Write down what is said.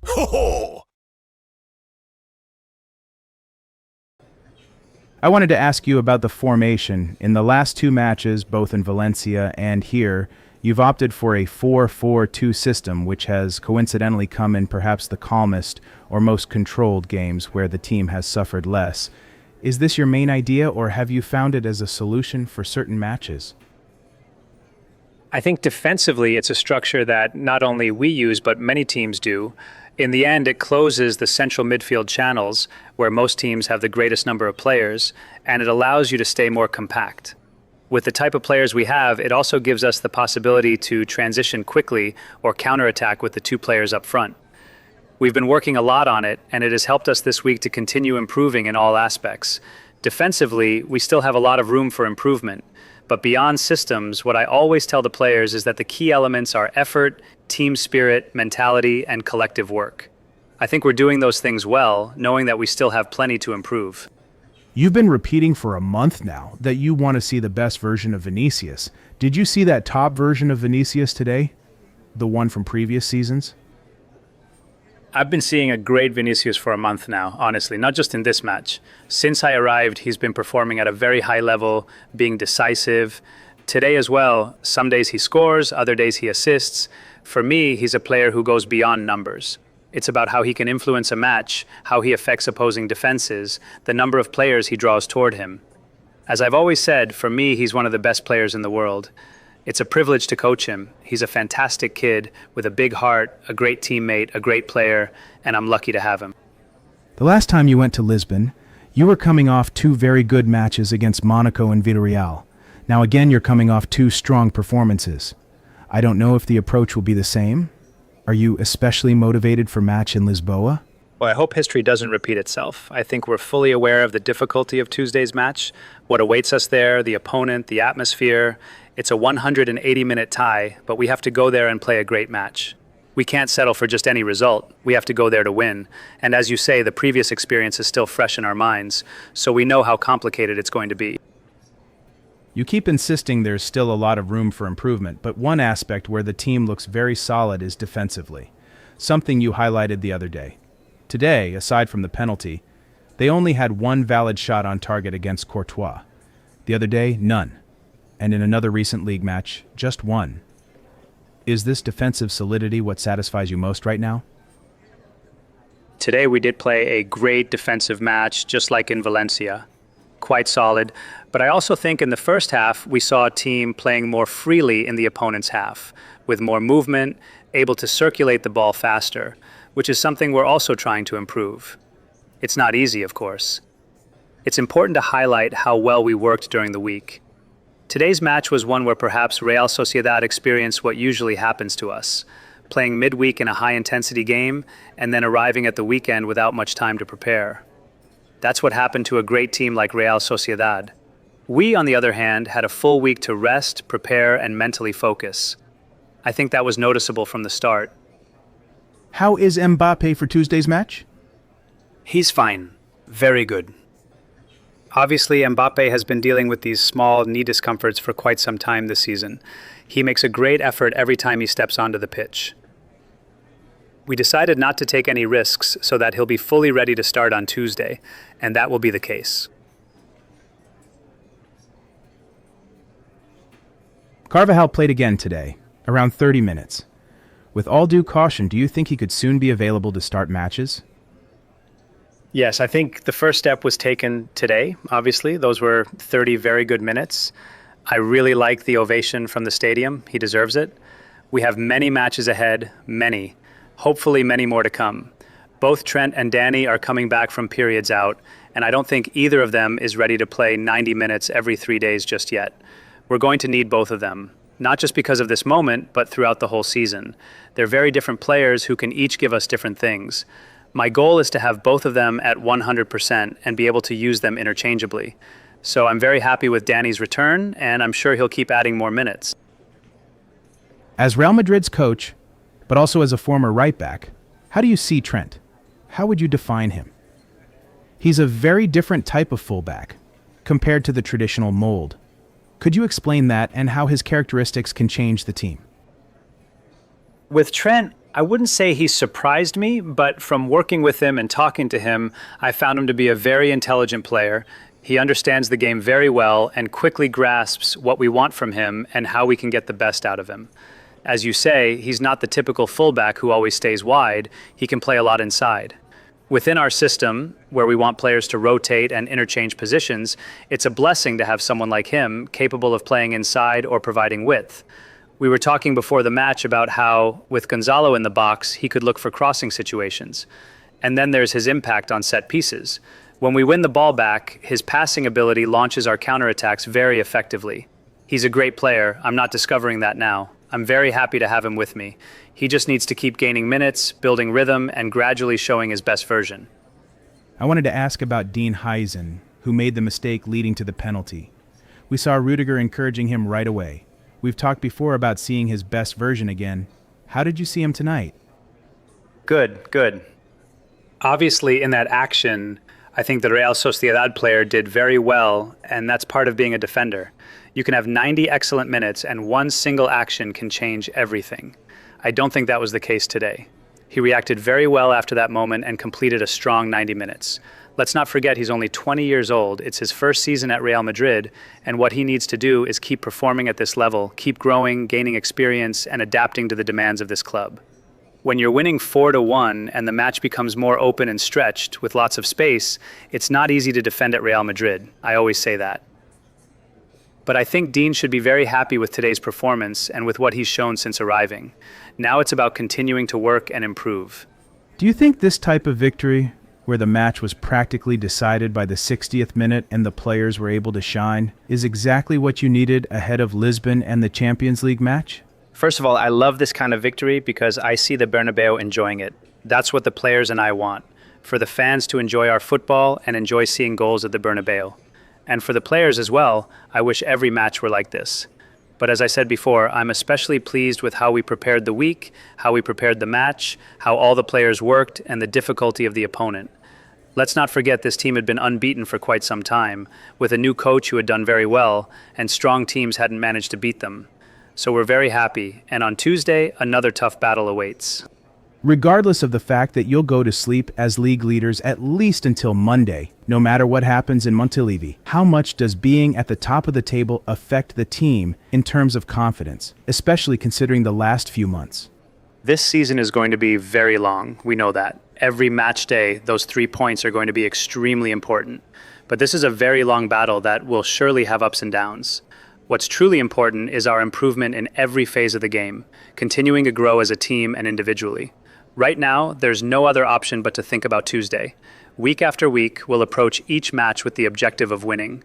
Ho ho! I wanted to ask you about the formation. In the last two matches, both in Valencia and here, you've opted for a 4-4-2 system, which has coincidentally come in perhaps the calmest or most controlled games where the team has suffered less. Is this your main idea, or have you found it as a solution for certain matches? I think defensively, it's a structure that not only we use, but many teams do. In the end, it closes the central midfield channels, where most teams have the greatest number of players, and it allows you to stay more compact. With the type of players we have, it also gives us the possibility to transition quickly or counterattack with the two players up front. We've been working a lot on it, and it has helped us this week to continue improving in all aspects. Defensively, we still have a lot of room for improvement. But beyond systems, what I always tell the players is that the key elements are effort, team spirit, mentality, and collective work. I think we're doing those things well, knowing that we still have plenty to improve. You've been repeating for a month now that you want to see the best version of Vinicius. Did you see that top version of Vinicius today? The one from previous seasons? I've been seeing a great Vinicius for a month now, honestly, not just in this match. Since I arrived, he's been performing at a very high level, being decisive. Today as well, some days he scores, other days he assists. For me, he's a player who goes beyond numbers. It's about how he can influence a match, how he affects opposing defenses, the number of players he draws toward him. As I've always said, for me, he's one of the best players in the world. It's a privilege to coach him. He's a fantastic kid with a big heart, a great teammate, a great player, and I'm lucky to have him. The last time you went to Lisbon, you were coming off two very good matches against Monaco and Villarreal. Now again, you're coming off two strong performances. I don't know if the approach will be the same. Are you especially motivated for match in Lisboa? Well, I hope history doesn't repeat itself. I think we're fully aware of the difficulty of Tuesday's match, what awaits us there, the opponent, the atmosphere. It's a 180-minute tie, but we have to go there and play a great match. We can't settle for just any result. We have to go there to win. And as you say, the previous experience is still fresh in our minds, so we know how complicated it's going to be. You keep insisting there's still a lot of room for improvement, but one aspect where the team looks very solid is defensively, something you highlighted the other day. Today, aside from the penalty, they only had one valid shot on target against Courtois. The other day, none. And in another recent league match, just one. Is this defensive solidity what satisfies you most right now? Today we did play a great defensive match, just like in Valencia. Quite solid. But I also think in the first half, we saw a team playing more freely in the opponent's half, with more movement, able to circulate the ball faster, which is something we're also trying to improve. It's not easy, of course. It's important to highlight how well we worked during the week. Today's match was one where perhaps Real Sociedad experienced what usually happens to us, playing midweek in a high-intensity game and then arriving at the weekend without much time to prepare. That's what happened to a great team like Real Sociedad. We, on the other hand, had a full week to rest, prepare, and mentally focus. I think that was noticeable from the start. How is Mbappé for Tuesday's match? He's fine. Very good. Obviously, Mbappé has been dealing with these small knee discomforts for quite some time this season. He makes a great effort every time he steps onto the pitch. We decided not to take any risks so that he'll be fully ready to start on Tuesday, and that will be the case. Carvajal played again today, around 30 minutes. With all due caution, do you think he could soon be available to start matches? Yes, I think the first step was taken today, obviously. Those were 30 very good minutes. I really like the ovation from the stadium. He deserves it. We have many matches ahead, many. Hopefully many more to come. Both Trent and Danny are coming back from periods out, and I don't think either of them is ready to play 90 minutes every 3 days just yet. We're going to need both of them, not just because of this moment, but throughout the whole season. They're very different players who can each give us different things. My goal is to have both of them at 100% and be able to use them interchangeably. So I'm very happy with Danny's return, and I'm sure he'll keep adding more minutes. As Real Madrid's coach, but also as a former right-back, how do you see Trent? How would you define him? He's a very different type of fullback compared to the traditional mold. Could you explain that and how his characteristics can change the team? With Trent, I wouldn't say he surprised me, but from working with him and talking to him, I found him to be a very intelligent player. He understands the game very well and quickly grasps what we want from him and how we can get the best out of him. As you say, he's not the typical fullback who always stays wide. He can play a lot inside. Within our system, where we want players to rotate and interchange positions, it's a blessing to have someone like him capable of playing inside or providing width. We were talking before the match about how, with Gonzalo in the box, he could look for crossing situations. And then there's his impact on set pieces. When we win the ball back, his passing ability launches our counterattacks very effectively. He's a great player. I'm not discovering that now. I'm very happy to have him with me. He just needs to keep gaining minutes, building rhythm, and gradually showing his best version. I wanted to ask about Huijsen, who made the mistake leading to the penalty. We saw Rudiger encouraging him right away. We've talked before about seeing his best version again. How did you see him tonight? Good. Obviously, in that action, I think the Real Sociedad player did very well, and that's part of being a defender. You can have 90 excellent minutes, and one single action can change everything. I don't think that was the case today. He reacted very well after that moment and completed a strong 90 minutes. Let's not forget he's only 20 years old. It's his first season at Real Madrid, and what he needs to do is keep performing at this level, keep growing, gaining experience, and adapting to the demands of this club. When you're winning 4-1 and the match becomes more open and stretched with lots of space, it's not easy to defend at Real Madrid. I always say that. But I think Dean should be very happy with today's performance and with what he's shown since arriving. Now it's about continuing to work and improve. Do you think this type of victory, where the match was practically decided by the 60th minute and the players were able to shine, is exactly what you needed ahead of Lisbon and the Champions League match? First of all, I love this kind of victory because I see the Bernabeu enjoying it. That's what the players and I want, for the fans to enjoy our football and enjoy seeing goals at the Bernabeu. And for the players as well, I wish every match were like this. But as I said before, I'm especially pleased with how we prepared the week, how we prepared the match, how all the players worked, and the difficulty of the opponent. Let's not forget this team had been unbeaten for quite some time, with a new coach who had done very well, and strong teams hadn't managed to beat them. So we're very happy, and on Tuesday, another tough battle awaits. Regardless of the fact that you'll go to sleep as league leaders at least until Monday, no matter what happens in Montilivi, how much does being at the top of the table affect the team in terms of confidence, especially considering the last few months? This season is going to be very long, we know that. Every match day, those 3 points are going to be extremely important. But this is a very long battle that will surely have ups and downs. What's truly important is our improvement in every phase of the game, continuing to grow as a team and individually. Right now, there's no other option but to think about Tuesday. Week after week, we'll approach each match with the objective of winning.